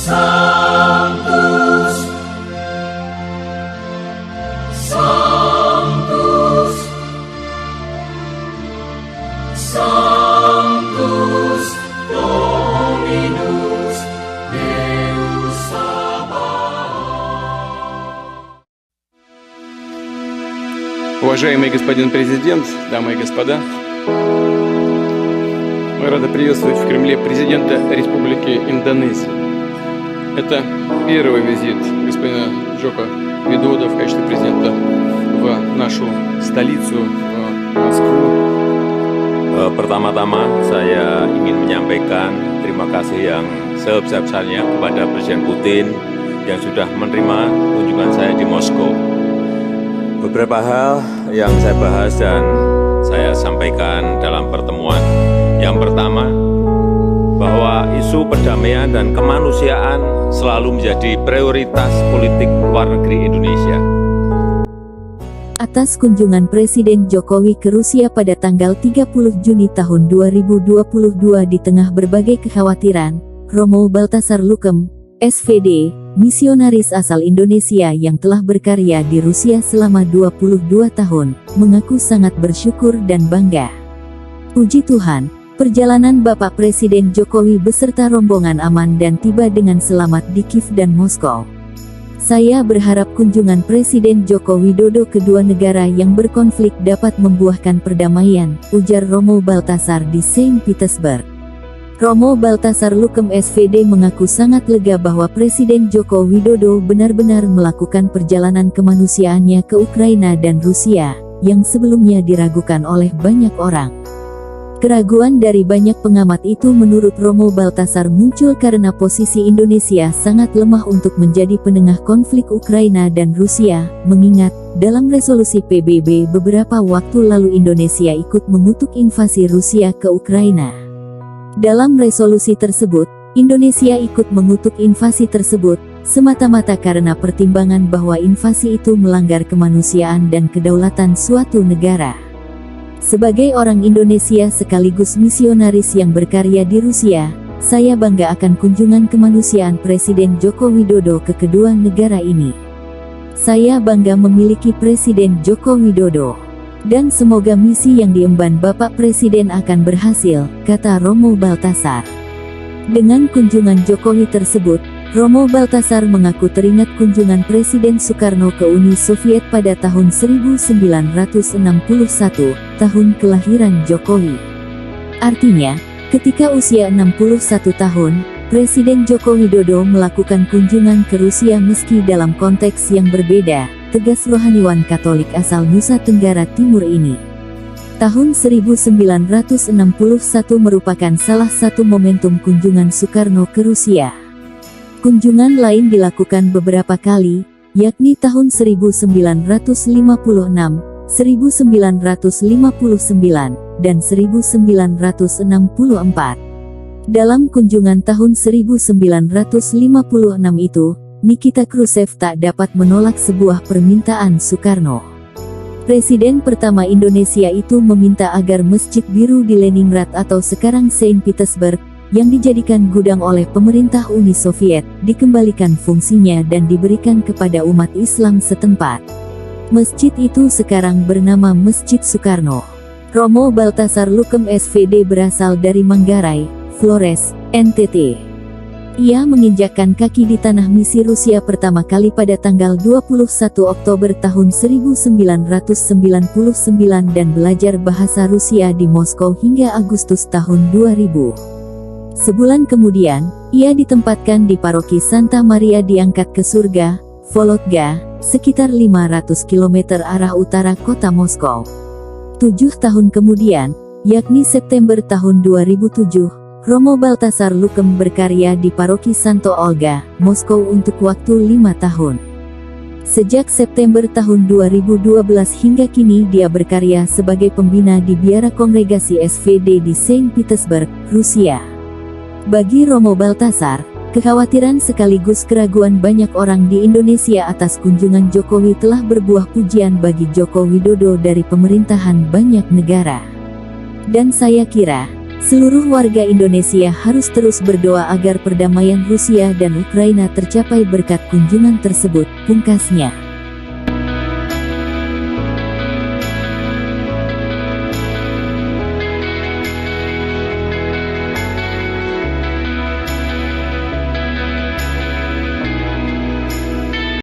Sanctus, Sanctus, Sanctus Dominus Deus Sabaoth. Уважаемый господин президент, дамы и господа, мы рады приветствовать в Кремле президента Республики Индонезия. Это первый визит господина Джоко Видодо в качестве президента в нашу столицу, в Москву. Pertama-tama saya ingin menyampaikan terima kasih yang sebesar-besarnya kepada Presiden Putin yang sudah menerima kunjungan saya di Moskow. Beberapa hal yang saya bahas dan saya sampaikan dalam pertemuan. Yang pertama, bahwa isu perdamaian dan kemanusiaan selalu menjadi prioritas politik luar negeri Indonesia. Atas kunjungan Presiden Jokowi ke Rusia pada tanggal 30 Juni tahun 2022 di tengah berbagai kekhawatiran, Romo Baltasar Lukem, SVD, misionaris asal Indonesia yang telah berkarya di Rusia selama 22 tahun, mengaku sangat bersyukur dan bangga. Puji Tuhan, perjalanan Bapak Presiden Jokowi beserta rombongan aman dan tiba dengan selamat di Kiev dan Moskow. Saya berharap kunjungan Presiden Joko Widodo kedua negara yang berkonflik dapat membuahkan perdamaian, ujar Romo Baltasar di Saint Petersburg. Romo Baltasar Lukem SVD mengaku sangat lega bahwa Presiden Joko Widodo benar-benar melakukan perjalanan kemanusiaannya ke Ukraina dan Rusia, yang sebelumnya diragukan oleh banyak orang. Keraguan dari banyak pengamat itu menurut Romo Baltasar muncul karena posisi Indonesia sangat lemah untuk menjadi penengah konflik Ukraina dan Rusia, mengingat, dalam resolusi PBB beberapa waktu lalu Indonesia ikut mengutuk invasi Rusia ke Ukraina. Dalam resolusi tersebut, Indonesia ikut mengutuk invasi tersebut, semata-mata karena pertimbangan bahwa invasi itu melanggar kemanusiaan dan kedaulatan suatu negara. Sebagai orang Indonesia sekaligus misionaris yang berkarya di Rusia, saya bangga akan kunjungan kemanusiaan Presiden Joko Widodo ke kedua negara ini. Saya bangga memiliki Presiden Joko Widodo. Dan semoga misi yang diemban Bapak Presiden akan berhasil, kata Romo Baltasar. Dengan kunjungan Jokowi tersebut, Romo Baltasar mengaku teringat kunjungan Presiden Soekarno ke Uni Soviet pada tahun 1961, tahun kelahiran Jokowi. Artinya, ketika usia 61 tahun, Presiden Joko Widodo melakukan kunjungan ke Rusia meski dalam konteks yang berbeda, tegas rohaniwan Katolik asal Nusa Tenggara Timur ini. Tahun 1961 merupakan salah satu momentum kunjungan Soekarno ke Rusia. Kunjungan lain dilakukan beberapa kali, yakni tahun 1956, 1959, dan 1964. Dalam kunjungan tahun 1956 itu, Nikita Khrushchev tak dapat menolak sebuah permintaan Soekarno. Presiden pertama Indonesia itu meminta agar Masjid Biru di Leningrad atau sekarang Saint Petersburg, yang dijadikan gudang oleh pemerintah Uni Soviet, dikembalikan fungsinya dan diberikan kepada umat Islam setempat. Masjid itu sekarang bernama Masjid Soekarno. Romo Baltasar Lukem SVD berasal dari Manggarai, Flores, NTT. Ia menginjakkan kaki di tanah misi Rusia pertama kali pada tanggal 21 Oktober tahun 1999 dan belajar bahasa Rusia di Moskow hingga Agustus tahun 2000. Sebulan kemudian, ia ditempatkan di paroki Santa Maria diangkat ke surga, Volodya, sekitar 500 km arah utara kota Moskow. 7 tahun kemudian, yakni September tahun 2007, Romo Baltasar Lukem berkarya di paroki Santo Olga, Moskow untuk waktu 5 tahun. Sejak September tahun 2012 hingga kini dia berkarya sebagai pembina di Biara Kongregasi SVD di Saint Petersburg, Rusia. Bagi Romo Baltasar, kekhawatiran sekaligus keraguan banyak orang di Indonesia atas kunjungan Jokowi telah berbuah pujian bagi Joko Widodo dari pemerintahan banyak negara. Dan saya kira, Seluruh warga Indonesia harus terus berdoa agar perdamaian Rusia dan Ukraina tercapai berkat kunjungan tersebut, pungkasnya.